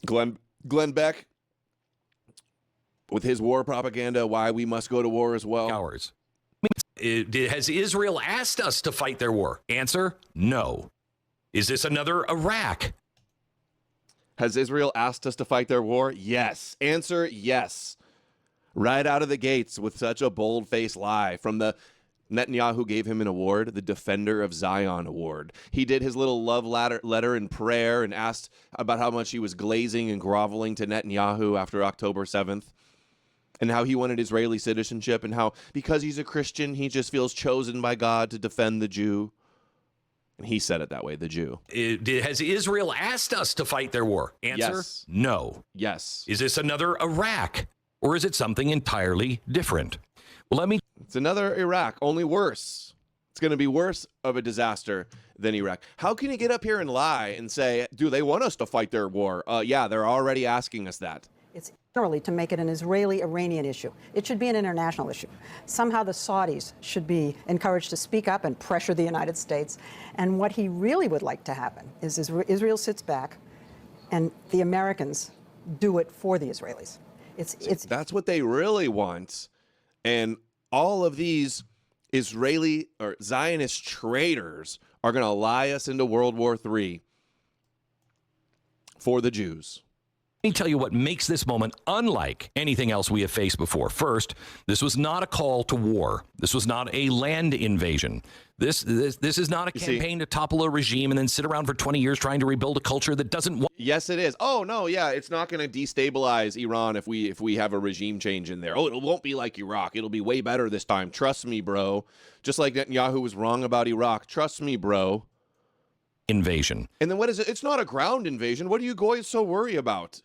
Glenn Beck, with his war propaganda, why we must go to war as well. Ours. Has Israel asked us to fight their war? Answer, no. Is this another Iraq? Has Israel asked us to fight their war? Yes. Answer, yes. Right out of the gates with such a bold-faced lie from the Netanyahu gave him an award, the Defender of Zion Award. He did his little love letter and prayer and asked about how much he was glazing and groveling to Netanyahu after October 7th and how he wanted Israeli citizenship and how because he's a Christian, he just feels chosen by God to defend the Jew. And he said it that way, the Jew. Has Israel asked us to fight their war? Answer, yes. No. Yes. Is this another Iraq? Or is it something entirely different? Well, It's another Iraq, only worse. It's going to be worse of a disaster than Iraq. How can you get up here and lie and say, do they want us to fight their war? Yeah, they're already asking us that. It's generally to make it an Israeli-Iranian issue. It should be an international issue. Somehow the Saudis should be encouraged to speak up and pressure the United States. And what he really would like to happen is Israel sits back and the Americans do it for the Israelis. That's what they really want. And all of these Israeli or Zionist traitors are going to lie us into World War III for the Jews. Let me tell you what makes this moment unlike anything else we have faced before. First, this was not a call to war. This was not a land invasion. This is not a campaign to topple a regime and then sit around for 20 years trying to rebuild a culture that doesn't want. Yes, it is. Oh, no, yeah, it's not going to destabilize Iran if we have a regime change in there. Oh, it won't be like Iraq. It'll be way better this time. Trust me, bro. Just like Netanyahu was wrong about Iraq. Trust me, bro. Invasion. And then what is it? It's not a ground invasion. What are you guys so worried about?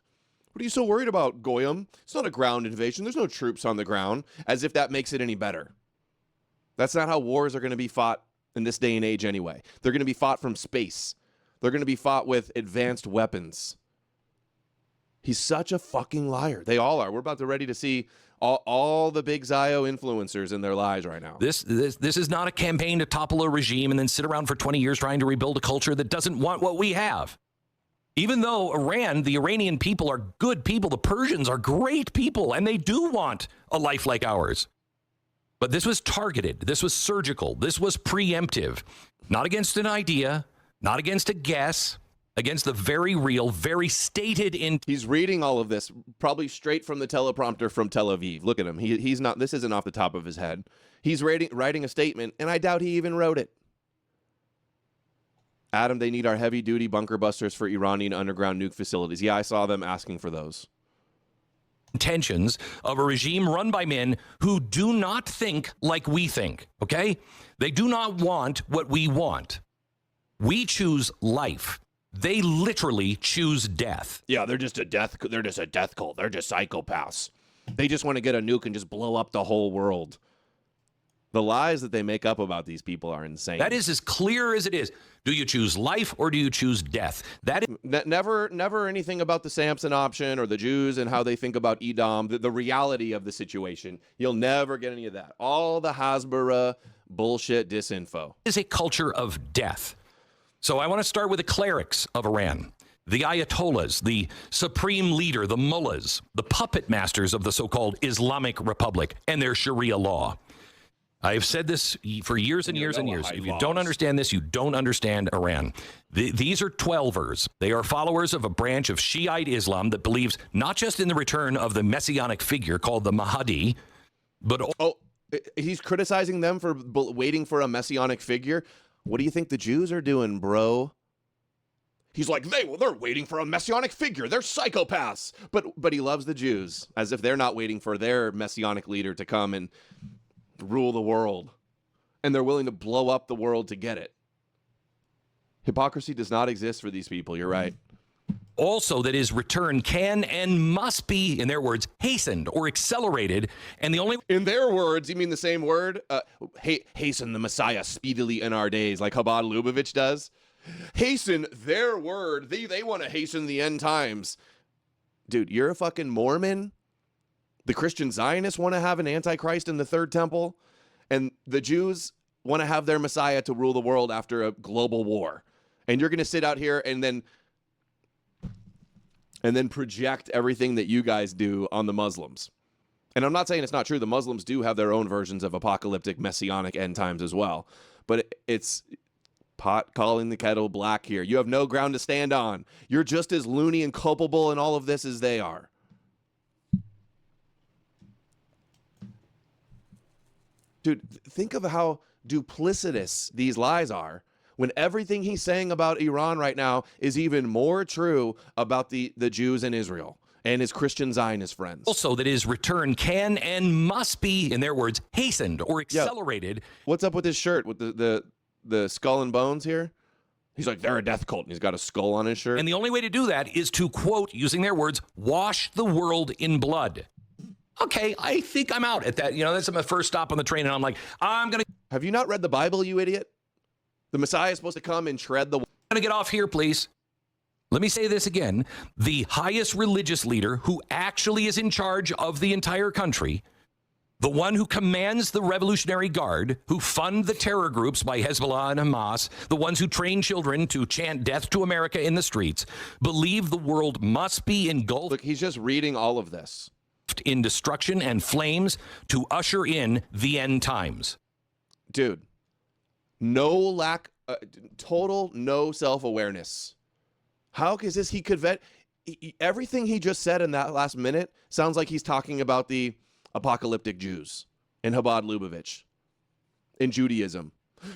What are you so worried about, Goyim? It's not a ground invasion. There's no troops on the ground, as if that makes it any better. That's not how wars are going to be fought in this day and age anyway. They're going to be fought from space. They're going to be fought with advanced weapons. He's such a fucking liar. They all are. We're about to ready to see all the big Zio influencers in their lies right now. This is not a campaign to topple a regime and then sit around for 20 years trying to rebuild a culture that doesn't want what we have. Even though Iran, the Iranian people are good people, the Persians are great people, and they do want a life like ours. But this was targeted. This was surgical. This was preemptive. Not against an idea, not against a guess, against the very real, very stated intent. He's reading all of this, probably straight from the teleprompter from Tel Aviv. Look at him. He's not, this isn't off the top of his head. He's writing a statement, and I doubt he even wrote it. Adam, they need our heavy-duty bunker busters for Iranian underground nuke facilities. Yeah, I saw them asking for those. Intentions of a regime run by men who do not think like we think, okay? They do not want what we want. We choose life. They literally choose death. Yeah, they're just a death cult. They're just psychopaths. They just want to get a nuke and just blow up the whole world. The lies that they make up about these people are insane. That is as clear as it is. Do you choose life or do you choose death? That is never anything about the Samson option or the Jews and how they think about Edom, the reality of the situation. You'll never get any of that. All the Hasbara bullshit disinfo. Is a culture of death. So I want to start with the clerics of Iran. The Ayatollahs, the supreme leader, the mullahs, the puppet masters of the so-called Islamic Republic and their Sharia law. I have said this for years and years and years. If you don't understand this, you don't understand Iran. These are 12ers. They are followers of a branch of Shiite Islam that believes not just in the return of the messianic figure called the Mahdi, but... Oh, he's criticizing them for waiting for a messianic figure? What do you think the Jews are doing, bro? He's like, they're waiting for a messianic figure. They're psychopaths. But he loves the Jews, as if they're not waiting for their messianic leader to come and rule the world, and they're willing to blow up the world to get it. Hypocrisy does not exist for these people. You're right. Also, that his return can and must be, in their words, hastened or accelerated, and the only... In their words, you mean the same word? Hasten the Messiah speedily in our days, like Chabad Lubavitch does? Hasten their word. They want to hasten the end times. Dude, you're a fucking Mormon? The Christian Zionists want to have an Antichrist in the third temple, and the Jews want to have their Messiah to rule the world after a global war. And you're going to sit out here and then and then project everything that you guys do on the Muslims. And I'm not saying it's not true. The Muslims do have their own versions of apocalyptic, messianic end times as well. But it's pot calling the kettle black here. You have no ground to stand on. You're just as loony and culpable in all of this as they are. Dude, think of how duplicitous these lies are when everything he's saying about Iran right now is even more true about the Jews in Israel and his Christian Zionist friends. Also, that his return can and must be, in their words, hastened or accelerated. What's up with his shirt with the skull and bones here? He's like, they're a death cult, and he's got a skull on his shirt. And the only way to do that is to, quote, using their words, wash the world in blood. Okay, I think I'm out at that. You know, that's my first stop on the train, and I'm like, I'm going to... Have you not read the Bible, you idiot? The Messiah is supposed to come and tread the... I'm going to get off here, please. Let me say this again. The highest religious leader who actually is in charge of the entire country, the one who commands the Revolutionary Guard, who fund the terror groups by Hezbollah and Hamas, the ones who train children to chant death to America in the streets, believe the world must be engulfed... Look, he's just reading all of this. ...in destruction and flames to usher in the end times. Dude, total no self-awareness. How is this? He could vet everything he just said in that last minute. Sounds like he's talking about the apocalyptic Jews and Chabad Lubavitch in Judaism.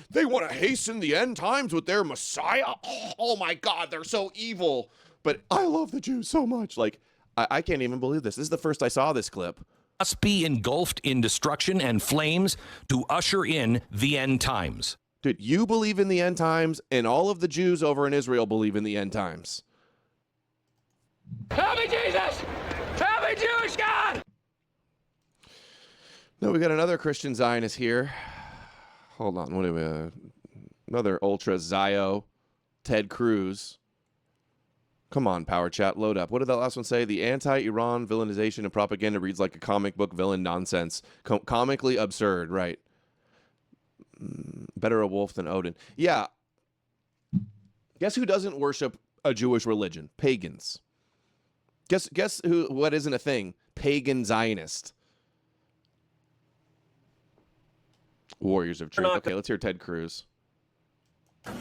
They want to hasten the end times with their Messiah. Oh my God, they're so evil. But I love the Jews so much. Like, I can't even believe this. This is the first I saw this clip. Must be engulfed in destruction and flames to usher in the end times. Dude, you believe in the end times, and all of the Jews over in Israel believe in the end times. Help me, Jesus! Help me, Jewish God! No, we got another Christian Zionist here. Hold on, what do we? Another ultra Zio, Ted Cruz. Come on, Power Chat, load up. What did that last one say? The anti-Iran villainization and propaganda reads like a comic book villain nonsense. Comically absurd, right? Better a wolf than Odin. Yeah. Guess who doesn't worship a Jewish religion? Pagans. Guess what isn't a thing? Pagan Zionist. Warriors of Truth. Okay, let's hear Ted Cruz.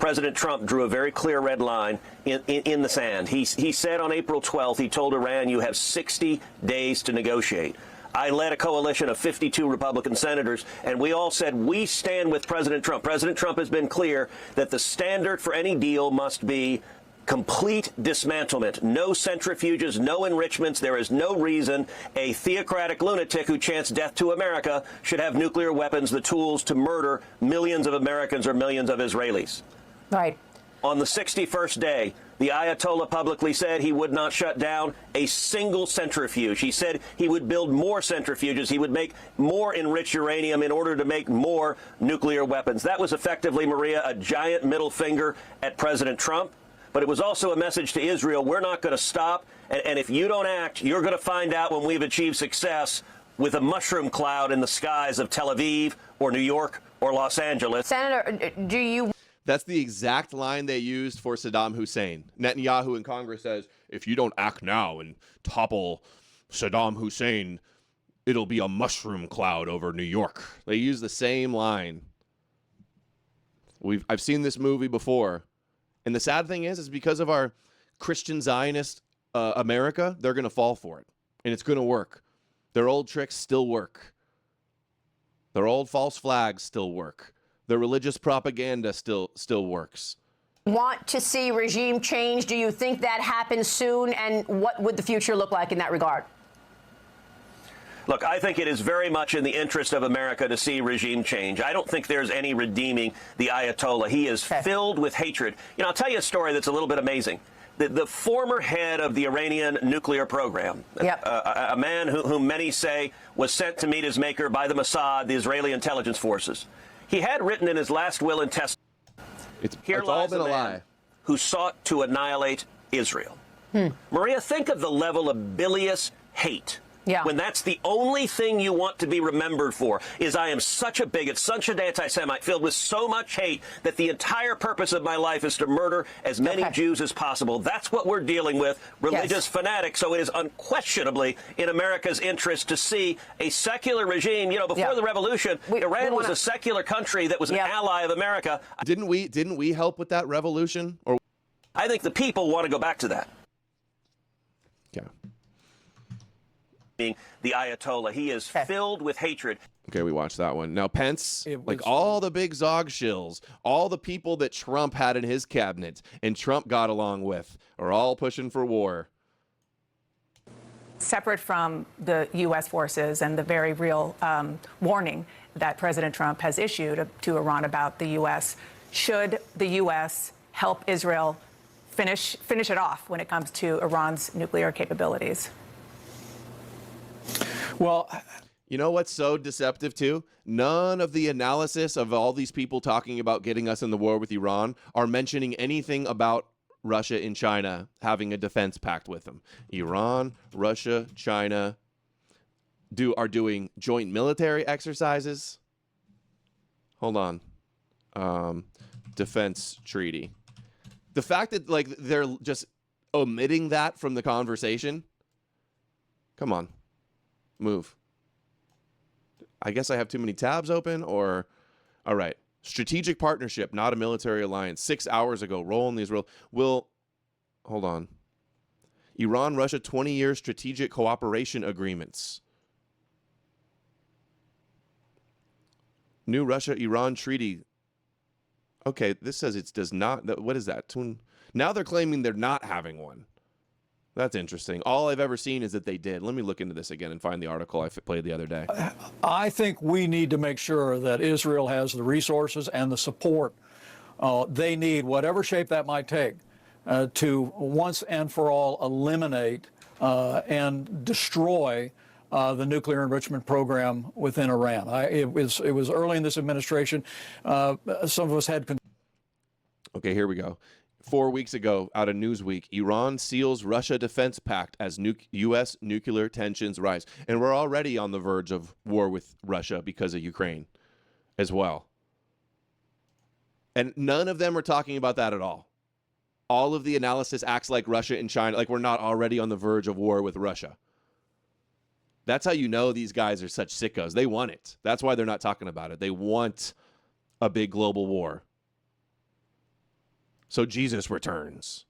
President Trump drew a very clear red line in the sand. He said on April 12th, he told Iran, you have 60 days to negotiate. I led a coalition of 52 Republican senators, and we all said we stand with President Trump. President Trump has been clear that the standard for any deal must be complete dismantlement. No centrifuges, no enrichments. There is no reason a theocratic lunatic who chants death to America should have nuclear weapons, the tools to murder millions of Americans or millions of Israelis. Right. On the 61st day, the Ayatollah publicly said he would not shut down a single centrifuge. He said he would build more centrifuges. He would make more enriched uranium in order to make more nuclear weapons. That was effectively, Maria, a giant middle finger at President Trump. But it was also a message to Israel, we're not going to stop. And if you don't act, you're going to find out when we've achieved success with a mushroom cloud in the skies of Tel Aviv or New York or Los Angeles. Senator, do you... That's the exact line they used for Saddam Hussein. Netanyahu in Congress says, if you don't act now and topple Saddam Hussein, it'll be a mushroom cloud over New York. They use the same line. I've seen this movie before. And the sad thing is because of our Christian Zionist America, they're going to fall for it. And it's going to work. Their old tricks still work. Their old false flags still work. Their religious propaganda still works. Want to see regime change? Do you think that happens soon? And what would the future look like in that regard? Look, I think it is very much in the interest of America to see regime change. I don't think there's any redeeming the Ayatollah. He is filled with hatred. You know, I'll tell you a story that's a little bit amazing. The former head of the Iranian nuclear program, a man whom many say was sent to meet his maker by the Mossad, the Israeli intelligence forces. He had written in his last will and testament, It's all been a lie, who sought to annihilate Israel. Maria, think of the level of bilious hate Yeah. When that's the only thing you want to be remembered for, is I am such a bigot, such an anti-Semite, filled with so much hate that the entire purpose of my life is to murder as many Jews as possible. That's what we're dealing with, religious fanatics. So it is unquestionably in America's interest to see a secular regime. You know, before the revolution, Iran was a secular country that was an ally of America. Didn't we help with that revolution? Or I think the people want to go back to that. yeah. Being the Ayatollah, he is filled with hatred. Okay, we watched that one. Now, Pence, like all the big Zog shills, all the people that Trump had in his cabinet and Trump got along with, are all pushing for war. Separate from the U.S. forces and the very real warning that President Trump has issued to Iran about the U.S., should the U.S. help Israel finish it off when it comes to Iran's nuclear capabilities? Well, you know what's so deceptive too? None of the analysis of all these people talking about getting us in the war with Iran are mentioning anything about Russia and China having a defense pact with them. Iran, Russia, China are doing joint military exercises. Hold on. Defense treaty. The fact that like they're just omitting that from the conversation. Come on. Move. I guess I have too many tabs open, or all right. Strategic partnership, not a military alliance. 6 hours ago, rolling these hold on. Iran, Russia, 20-year strategic cooperation agreements. New Russia-Iran treaty. Okay, this says it does not. What is that? Now they're claiming they're not having one. That's interesting. All I've ever seen is that they did. Let me look into this again and find the article I played the other day. I think we need to make sure that Israel has the resources and the support they need, whatever shape that might take, to once and for all eliminate and destroy the nuclear enrichment program within Iran. It was early in this administration. Some of us had. Okay, here we go. 4 weeks ago, out of Newsweek, Iran seals Russia defense pact as U.S. nuclear tensions rise. And we're already on the verge of war with Russia because of Ukraine as well. And none of them are talking about that at all. All of the analysis acts like Russia and China, like we're not already on the verge of war with Russia. That's how you know these guys are such sickos. They want it. That's why they're not talking about it. They want a big global war. So Jesus returns.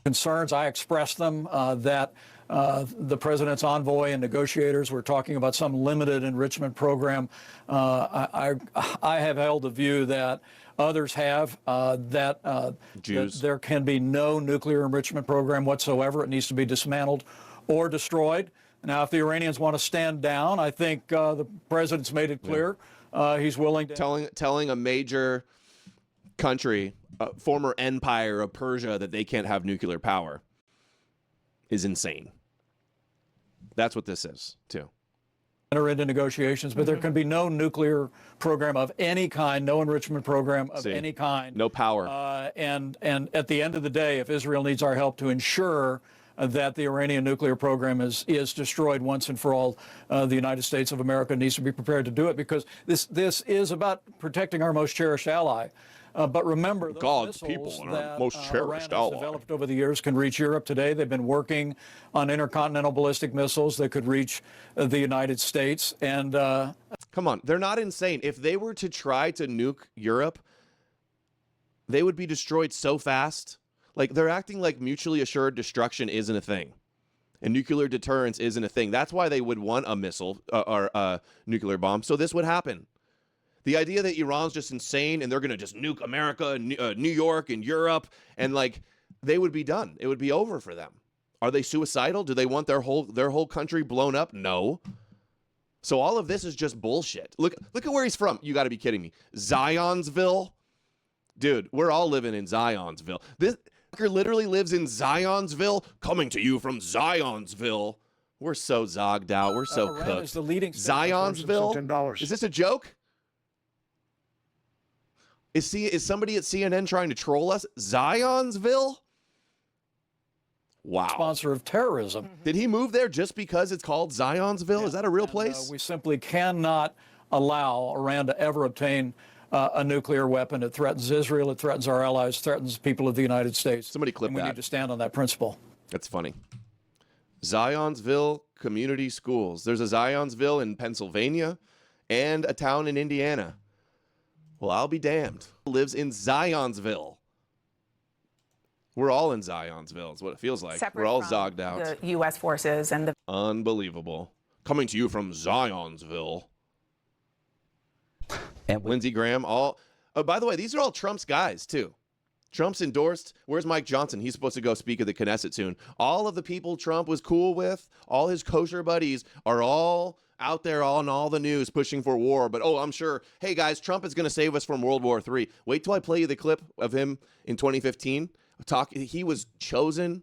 Concerns, I expressed them that the president's envoy and negotiators were talking about some limited enrichment program. I have held the view that others have, that there can be no nuclear enrichment program whatsoever. It needs to be dismantled or destroyed. Now, if the Iranians want to stand down, I think the president's made it clear he's willing to. Telling a major country, former empire of Persia, that they can't have nuclear power is insane. That's what this is, too. Enter into negotiations, but there can be no nuclear program of any kind, no enrichment program of any kind. No power. And at the end of the day, if Israel needs our help to ensure that the Iranian nuclear program is destroyed once and for all, the United States of America needs to be prepared to do it, because this is about protecting our most cherished ally. But remember, those God's missiles people are that most cherished Iran has developed over the years can reach Europe today. They've been working on intercontinental ballistic missiles that could reach the United States. And come on, they're not insane. If they were to try to nuke Europe, they would be destroyed so fast. Like, they're acting like mutually assured destruction isn't a thing, and nuclear deterrence isn't a thing. That's why they would want a missile or a nuclear bomb, so this would happen. The idea that Iran's just insane and they're going to just nuke America and New York and Europe, and like they would be done. It would be over for them. Are they suicidal? Do they want their whole country blown up? No. So all of this is just bullshit. Look at where he's from. You got to be kidding me. Zionville? Dude, we're all living in Zionville. This fucker literally lives in Zionville, coming to you from Zionville. We're so zogged out. We're so Iran cooked. is the leading Zionville? Is this a joke? Is somebody at CNN trying to troll us? Zionsville? Wow. sponsor of terrorism. Did he move there just because it's called Zionville? Is that a real place? We simply cannot allow Iran to ever obtain a nuclear weapon. It threatens Israel, it threatens our allies, it threatens the people of the United States. Somebody clip and we that. need to stand on that principle. That's funny. Zionsville Community Schools. There's a Zionsville in Pennsylvania and a town in Indiana. Well, I'll be damned. Lives in Zionsville. We're all in Zionsville, is what it feels like. Separate We're all from zogged out. the U.S. forces and the Unbelievable. Coming to you from Zionsville. And Lindsey Graham, all. Oh, by the way, these are all Trump's guys, too. Trump's endorsed. Where's Mike Johnson? He's supposed to go speak at the Knesset soon. All of the people Trump was cool with, all his kosher buddies, are all out there on all the news pushing for war. But, oh, I'm sure, hey, guys, Trump is going to save us from World War III. Wait till I play you the clip of him in 2015. He was chosen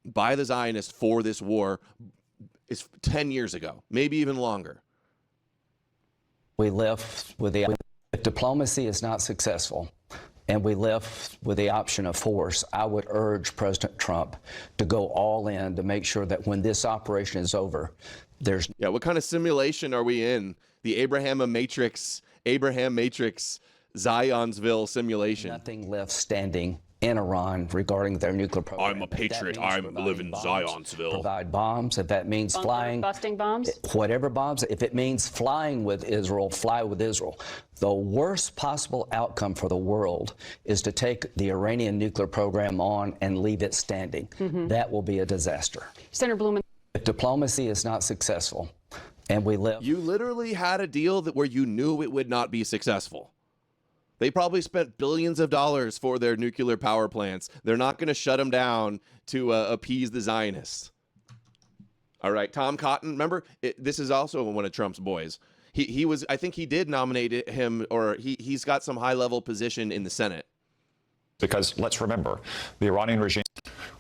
by the Zionists for this war. It's 10 years ago, maybe even longer. we left with the if diplomacy is not successful and we left with the option of force, I would urge President Trump to go all in to make sure that when this operation is over, there's... Yeah, what kind of simulation are we in? The Abraham Matrix Zionsville simulation. nothing left standing in Iran regarding their nuclear program. I'm a If that patriot. means I providing live in bombs, Zionsville. Provide bombs. If that means flying... busting bombs? Whatever bombs. If it means flying with Israel, fly with Israel. The worst possible outcome for the world is to take the Iranian nuclear program on and leave it standing. That will be a disaster. Senator Blumen. If diplomacy is not successful and we live... You literally had a deal where you knew it would not be successful. They probably spent billions of dollars for their nuclear power plants. They're not going to shut them down to appease the Zionists. All right, Tom Cotton, remember, this is also one of Trump's boys. He was, I think he did nominate him, or he's got some high-level position in the Senate. Because let's remember, the Iranian regime,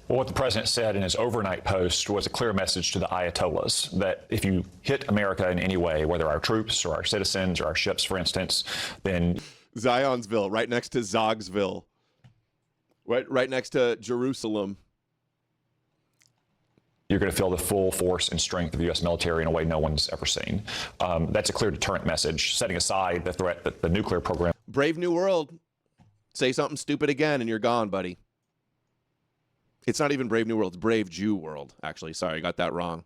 well, what the president said in his overnight post was a clear message to the Ayatollahs that if you hit America in any way, whether our troops or our citizens or our ships, for instance, then... Zionsville, right next to Zogsville, right next to Jerusalem. You're going to feel the full force and strength of the U.S. military in a way no one's ever seen. That's a clear deterrent message, setting aside the threat that the nuclear program... Brave New World. Say something stupid again and you're gone, buddy. It's not even Brave New World. It's Brave Jew World, actually. Sorry, I got that wrong.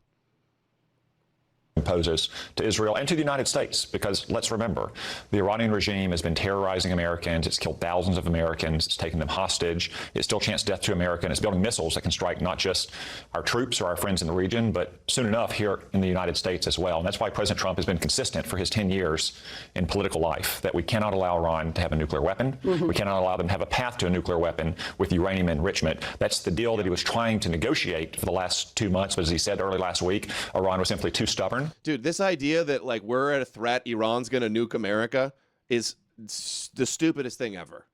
Imposes to Israel and to the United States, because let's remember, the Iranian regime has been terrorizing Americans. It's killed thousands of Americans. It's taken them hostage. It still chants death to America, and it's building missiles that can strike not just our troops or our friends in the region, but soon enough here in the United States as well. And that's why President Trump has been consistent for his 10 years in political life, that we cannot allow Iran to have a nuclear weapon. We cannot allow them to have a path to a nuclear weapon with uranium enrichment. That's the deal that he was trying to negotiate for the last 2 months, but as he said early last week, Iran was simply too stubborn. Dude, this idea that like we're at a threat, Iran's going to nuke America is the stupidest thing ever.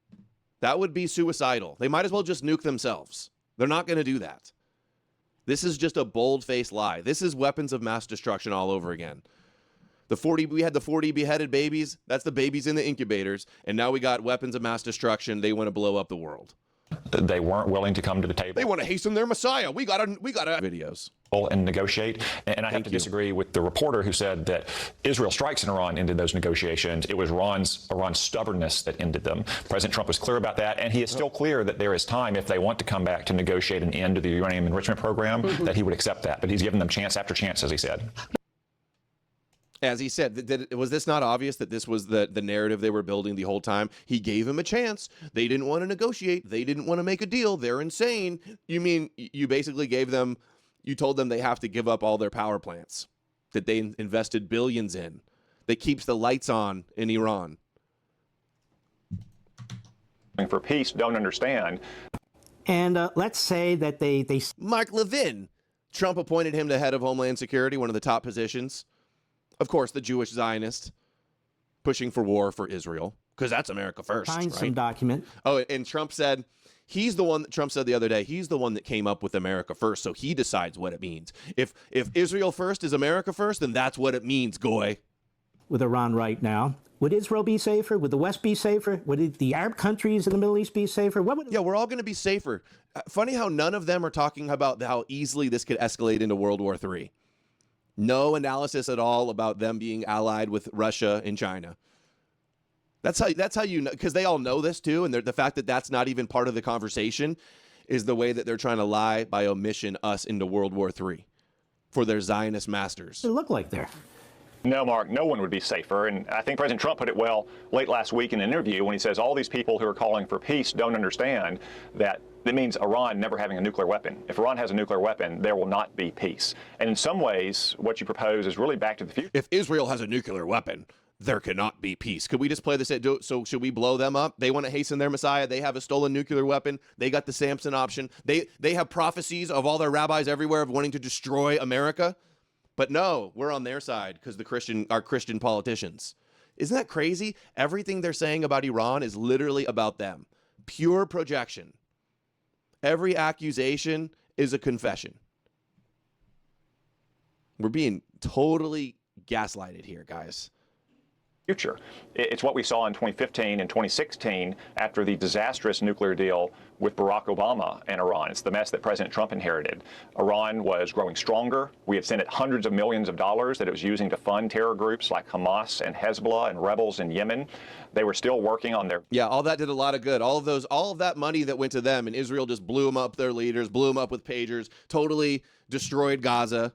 That would be suicidal. They might as well just nuke themselves. They're not going to do that. This is just a bold-faced lie. This is weapons of mass destruction all over again. We had the 40 beheaded babies. That's the babies in the incubators. And now we got weapons of mass destruction. They want to blow up the world. They weren't willing to come to the table. They want to hasten their Messiah. We gotta videos and negotiate. And I have to disagree with the reporter who said that Israel strikes in Iran ended those negotiations. It was Iran's stubbornness that ended them. President Trump was clear about that, and he is still clear that there is time if they want to come back to negotiate an end to the uranium enrichment program, that he would accept that. But he's given them chance after chance, as he said. As he said, was this not obvious that this was the narrative they were building the whole time? He gave him a chance. They didn't want to negotiate. They didn't want to make a deal. They're insane. You mean you basically you told them they have to give up all their power plants that they invested billions in, that keeps the lights on in Iran. For peace, don't understand. And let's say that they... Mark Levin. Trump appointed him to head of Homeland Security, one of the top positions. Of course, the Jewish Zionist pushing for war for Israel, because that's America first. Signed right? some document. Oh, and Trump said Trump said the other day, he's the one that came up with America first, so he decides what it means. If Israel first is America first, then that's what it means, goy. With Iran right now, Would Israel be safer? Would the West be safer? Would the Arab countries in the Middle East be safer? What would? Yeah, we're all going to be safer. Funny how none of them are talking about how easily this could escalate into World War III. No analysis at all about them being allied with Russia and China. That's how you know, because they all know this too, and the fact that that's not even part of the conversation is the way that they're trying to lie by omission us into World War III for their Zionist masters. They look like they're. No, Mark, no one would be safer. And I think President Trump put it well late last week in an interview when he says all these people who are calling for peace don't understand that it means Iran never having a nuclear weapon. If Iran has a nuclear weapon, there will not be peace. And in some ways, what you propose is really back to the future. If Israel has a nuclear weapon, there cannot be peace. Could we just play this? So should we blow them up? They want to hasten their Messiah. They have a stolen nuclear weapon. They got the Samson option. They have prophecies of all their rabbis everywhere of wanting to destroy America. But no, we're on their side because our Christian politicians. Isn't that crazy? Everything they're saying about Iran is literally about them. Pure projection. Every accusation is a confession. We're being totally gaslighted here, guys. Future. It's what we saw in 2015 and 2016 after the disastrous nuclear deal with Barack Obama and Iran. It's the mess that President Trump inherited. Iran was growing stronger. We had sent it hundreds of millions of dollars that it was using to fund terror groups like Hamas and Hezbollah and rebels in Yemen. They were still working on their... Yeah, all that did a lot of good. All of that money that went to them, and Israel just blew them up, their leaders, blew them up with pagers, totally destroyed Gaza.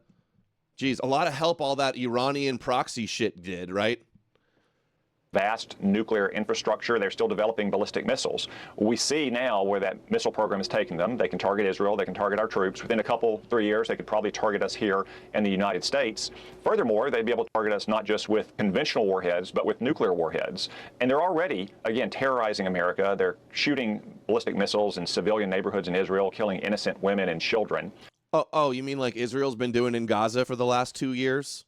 Geez, a lot of help all that Iranian proxy shit did, right? Vast nuclear infrastructure. They're still developing ballistic missiles. We see now where that missile program is taking them. They can target Israel. They can target our troops. Within a couple, 3 years, they could probably target us here in the United States. Furthermore, they'd be able to target us not just with conventional warheads, but with nuclear warheads. And they're already, again, terrorizing America. They're shooting ballistic missiles in civilian neighborhoods in Israel, killing innocent women and children. Oh, you mean like Israel's been doing in Gaza for the last 2 years?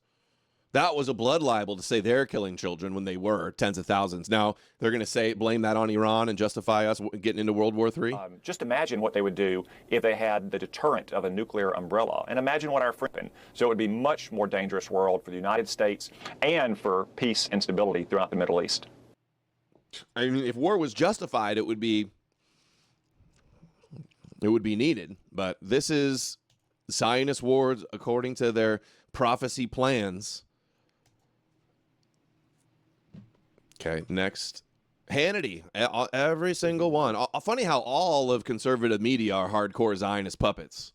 That was a blood libel to say they're killing children when they were tens of thousands. Now they're going to blame that on Iran and justify us getting into World War III. Just imagine what they would do if they had the deterrent of a nuclear umbrella, and imagine what our friend. So it would be a much more dangerous world for the United States and for peace and stability throughout the Middle East. I mean, if war was justified, it would be needed. But this is Zionist wars according to their prophecy plans. Okay, next. Hannity, every single one. Funny how all of conservative media are hardcore Zionist puppets.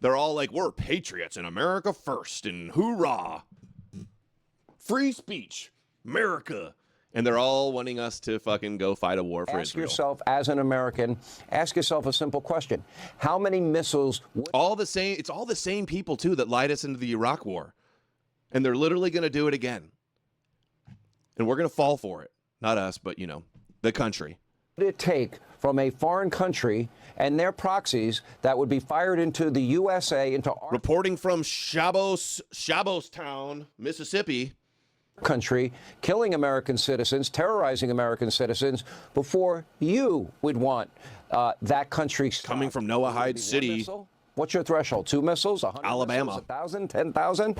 They're all like, we're patriots and America first and hoorah. Free speech, America. And they're all wanting us to fucking go fight a war for Israel. Ask yourself, as an American, ask yourself a simple question. How many missiles... It's all the same people, too, that lied us into the Iraq war. And they're literally going to do it again. And we're going to fall for it. Not us, but, the country. What would it take from a foreign country and their proxies that would be fired into the USA, into our... Reporting from Shabostown, Mississippi... country, killing American citizens, terrorizing American citizens, before you would want that country stopped. Coming from Noahide City. What's your threshold? 2 missiles? 100 Alabama. Missiles, 1,000? 10,000?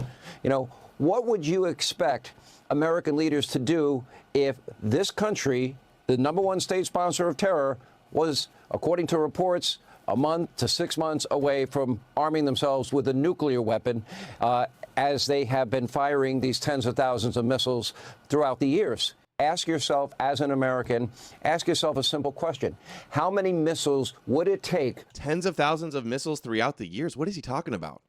What would you expect American leaders to do if this country, the #1 state sponsor of terror, was, according to reports, a month to 6 months away from arming themselves with a nuclear weapon, as they have been firing these tens of thousands of missiles throughout the years? Ask yourself, as an American, ask yourself a simple question. How many missiles would it take? Tens of thousands of missiles throughout the years? What is he talking about?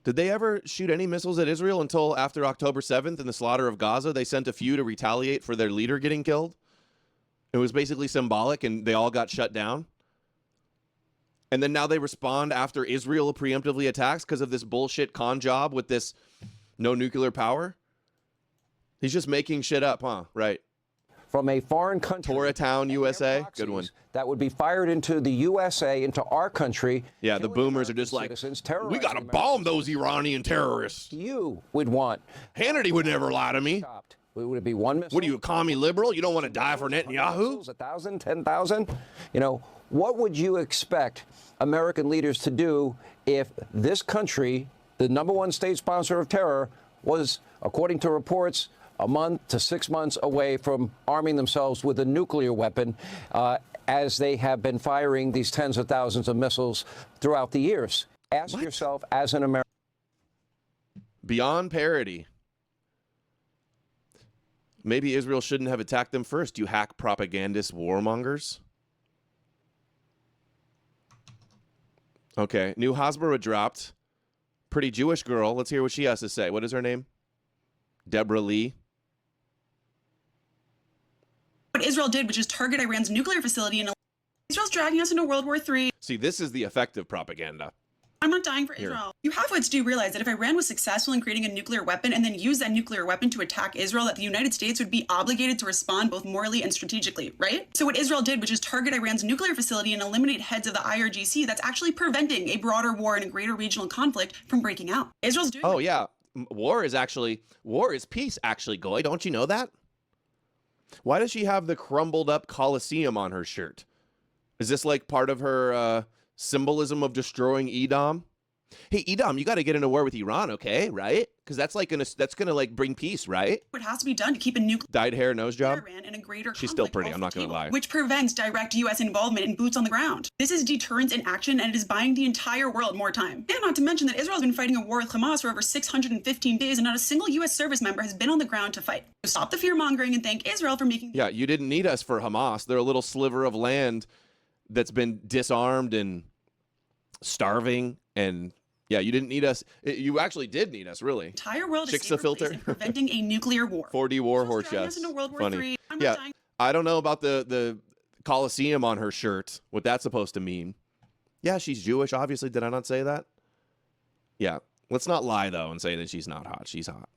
Did they ever shoot any missiles at Israel until after October 7th and the slaughter of Gaza? They sent a few to retaliate for their leader getting killed. It was basically symbolic, and they all got shut down. And then now they respond after Israel preemptively attacks because of this bullshit con job with this no nuclear power. He's just making shit up, huh? Right. From a foreign country. Toratown, USA. Good one. That would be fired into the USA, into our country. Yeah, the boomers are just like, we got to bomb those Iranian terrorists. You would want. Hannity would never lie to me. Would it be 1 missile? What are you, a commie liberal? You don't want to die for Netanyahu? 1,000, 10,000? What would you expect American leaders to do if this country, the #1 state sponsor of terror, was, according to reports, a month to 6 months away from arming themselves with a nuclear weapon, as they have been firing these tens of thousands of missiles throughout the years. Ask yourself, as an American. Beyond parody. Maybe Israel shouldn't have attacked them first, you hack propagandist warmongers. Okay, new Hasbara dropped. Pretty Jewish girl. Let's hear what she has to say. What is her name? Deborah Lee. What Israel did, which is target Iran's nuclear facility, and Israel's dragging us into World War III. See, this is the effective propaganda. I'm not dying for Israel. You halfwits do realize that if Iran was successful in creating a nuclear weapon and then used that nuclear weapon to attack Israel, that the United States would be obligated to respond both morally and strategically, right? So what Israel did, which is target Iran's nuclear facility and eliminate heads of the IRGC, that's actually preventing a broader war and a greater regional conflict from breaking out. Israel's doing— Oh, yeah. War is peace, actually, Goy. Don't you know that? Why does she have the crumbled up Colosseum on her shirt? Is this like part of her symbolism of destroying Edom? Hey, Edom, you got to get into war with Iran, okay? Right? Because that's gonna like bring peace, right? What has to be done to keep a nuclear— Dyed hair, nose job. Iran in a greater— She's still pretty. I'm not gonna lie. Which prevents direct U.S. involvement and boots on the ground. This is deterrence in action, and it is buying the entire world more time. And not to mention that Israel's been fighting a war with Hamas for over 615 days, and not a single U.S. service member has been on the ground to fight. So stop the fear mongering and thank Israel for making— Yeah, you didn't need us for Hamas. They're a little sliver of land that's been disarmed and starving, and yeah, you didn't need us. You actually did need us, really. Entire world Chicks is the filter in preventing a nuclear war. 4D war horse chest. Funny. Yeah, I don't know about the Colosseum on her shirt. What that's supposed to mean? Yeah, she's Jewish. Obviously, did I not say that? Yeah. Let's not lie though and say that she's not hot. She's hot.